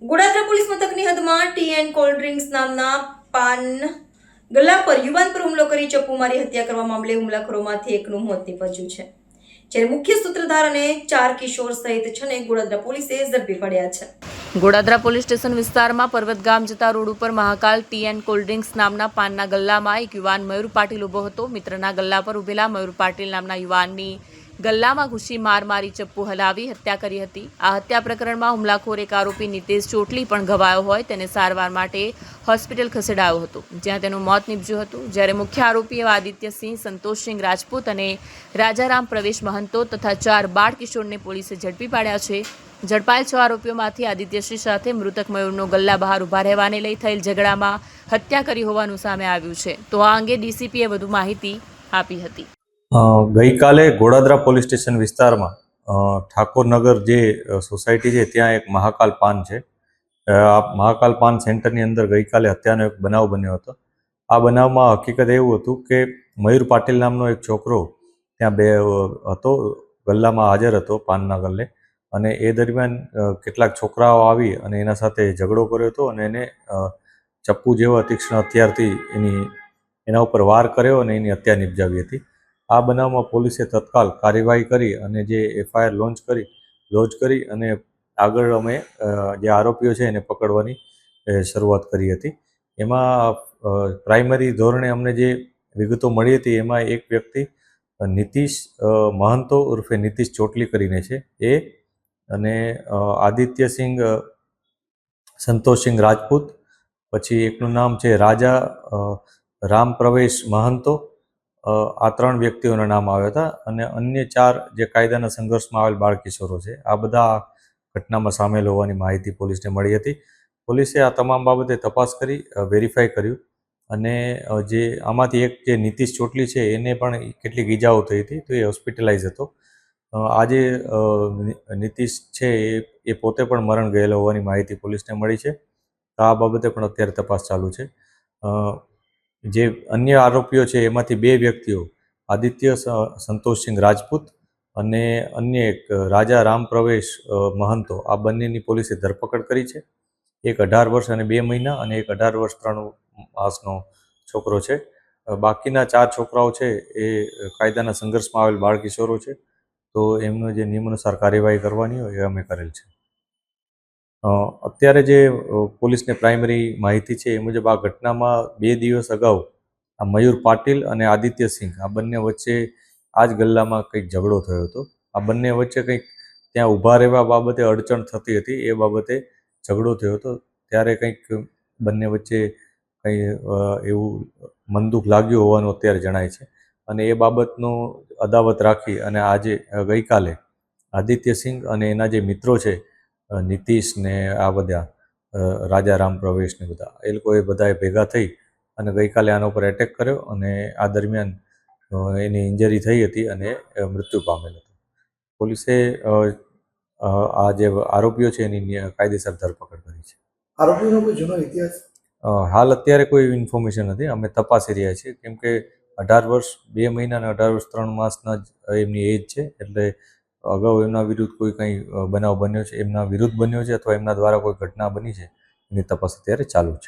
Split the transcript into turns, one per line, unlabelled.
Godadara police મથકની હદમાં T and cold drinks નામના પાન ગલ્લા પર યુવાન પર હુમલો કરી ચપ્પુ મારી હત્યા કરવા મામલે હુમલાખોરોમાંથી એકનું મોત નીપજ્યું છે, જ્યારે મુખ્ય સૂત્રધાર અને 4 કિશોર સહિત 6 ને ગોડાદરા પોલીસે ઝડપી પડ્યા છે। ગોડાદરા પોલીસ સ્ટેશન વિસ્તારમાં પર્વત ગામ જતા રોડ ઉપર Mahakal T and cold drinks નામના પાનના ગલ્લામાં એક યુવાન મયુર પાટીલ ઊભો હતો। મિત્રના ગલ્લા પર ઊભેલા મયુર પાટીલ નામના યુવાનની ગલ્લામાં ઘૂસી માર મારી ચપ્પુ હલાવી હત્યા કરી હતી। આ હત્યા પ્રકરણમાં હુમલાખોર એક આરોપી નિતેશ ચોટલી પણ ઘવાયો હોય તેને સારવાર માટે હોસ્પિટલ ખસેડાયો હતો, જ્યાં તેનું મોત નીપજ્યું હતું। જ્યારે મુખ્ય આરોપી એવા આદિત્યસિંહ, સંતોષસિંહ રાજપૂત અને રાજારામ પ્રવેશ મહંતો તથા 4 બાળ કિશોરને પોલીસે ઝડપી પાડ્યા છે। ઝડપાયેલ 6 આરોપીઓમાંથી આદિત્યસિંહ સાથે મૃતક મયુરનો ગલ્લા બહાર ઊભા રહેવાને લઈ થયેલ ઝઘડામાં હત્યા કરી હોવાનું સામે આવ્યું છે। તો આ અંગે ડીસીપીએ વધુ માહિતી આપી હતી।
ગઈકાલે ગોડાદરા પોલીસ સ્ટેશન વિસ્તારમાં ઠાકોરનગર જે સોસાયટી છે ત્યાં એક મહાકાલ પાન છે। આ મહાકાલ પાન સેન્ટરની અંદર ગઈકાલે હત્યાનો એક બનાવ બન્યો હતો। આ બનાવમાં હકીકત એવું હતું કે મયુર પાટીલ નામનો એક છોકરો ત્યાં હતો, ગલ્લામાં હાજર હતો પાનના ગલ્લે, અને એ દરમિયાન કેટલાક છોકરાઓ આવી અને એના સાથે ઝઘડો કર્યો હતો અને એને ચપ્પુ જેવા તીક્ષ્ણ હથિયારથી એના ઉપર વાર કર્યો અને એની હત્યા નિપજાવી હતી। આ બનાવમાં પોલીસે તત્કાલ કાર્યવાહી કરી અને જે એફઆઈઆર લોન્ચ કરી અને આગળ અમે જે આરોપીઓ છે એને પકડવાની શરૂઆત કરી હતી। એમાં પ્રાઇમરી ધોરણે અમને જે વિગતો મળી હતી એમાં એક વ્યક્તિ નીતિશ મહંતો ઉર્ફે નીતિશ ચોટલી કરીને છે એ, અને આદિત્યસિંહ સંતોષસિંહ રાજપૂત, પછી એકનું નામ છે રાજા રામ પ્રવેશ મહંતો, આ 3 વ્યક્તિઓના નામ આવ્યા હતા, અને અન્ય 4 જે કાયદાના સંઘર્ષમાં આવેલ બાળ કિશોરો છે, આ બધા ઘટનામાં સામેલ હોવાની માહિતી પોલીસને મળી હતી। પોલીસે આ તમામ બાબતે તપાસ કરી વેરીફાઈ કર્યું, અને જે આમાંથી એક જે નીતિશ ચોટલી છે એને પણ કેટલીક ઈજાઓ થઈ હતી, તો એ હોસ્પિટલાઇઝ હતો। આજે નીતિશ છે એ પોતે પણ મરણ ગયેલો હોવાની માહિતી પોલીસને મળી છે, તો આ બાબતે પણ અત્યારે તપાસ ચાલુ છે। જે અન્ય આરોપીઓ છે એમાંથી 2 વ્યક્તિઓ આદિત્ય સંતોષસિંહ રાજપૂત અને અન્ય એક રાજા રામ પ્રવેશ મહંતો, આ બંનેની પોલીસે ધરપકડ કરી છે। એક 18 વર્ષ અને 2 મહિના અને એક 18 વર્ષ 3 માસનો છોકરો છે। બાકીના 4 છોકરાઓ છે એ કાયદાના સંઘર્ષમાં આવેલ બાળ કિશોરો છે, તો એમનો જે નિયમ અનુસાર કાર્યવાહી કરવાની હોય એ અમે કરેલ છે। અત્યારે જે પોલીસને પ્રાઇમરી માહિતી છે એ મુજબ આ ઘટનામાં 2 દિવસ અગાઉ આ મયુર પાટીલ અને આદિત્યસિંહ, આ બંને વચ્ચે આ જ ગલ્લામાં કંઈક ઝઘડો થયો હતો। આ બંને વચ્ચે કંઈક ત્યાં ઊભા રહેવા બાબતે અડચણ થતી હતી, એ બાબતે ઝઘડો થયો હતો। ત્યારે કંઈક બંને વચ્ચે કંઈ એવું મનદુખ લાગ્યું હોવાનું અત્યારે જણાય છે, અને એ બાબતનું અદાવત રાખી અને આજે ગઈકાલે આદિત્યસિંહ અને એના જે મિત્રો છે નીતિશ ને આ બધા રાજારામ પ્રવેશ ને બધા, એ લોકોએ બધાએ ભેગા થઈ અને ગઈકાલે આના ઉપર એટેક કર્યો, અને આ દરમિયાન એની ઇન્જરી થઈ હતી અને મૃત્યુ પામેલ હતો। પોલીસે આ જે આરોપીઓ છે એની કાયદેસર ધરપકડ કરી છે।
આરોપીનો કોઈ જૂનો ઇતિહાસ
હાલ અત્યારે કોઈ ઇન્ફોર્મેશન નથી, અમે તપાસી રહ્યા છીએ, કેમ કે 18 વર્ષ 2 મહિના અને 18 વર્ષ 3 માસના જ એમની એજ છે, એટલે અગાઉ એમના વિરુદ્ધ કોઈ કંઈ બનાવ બન્યો છે, એમના વિરુદ્ધ બન્યો છે અથવા એમના દ્વારા કોઈ ઘટના બની છે, એની તપાસ અત્યારે ચાલુ છે।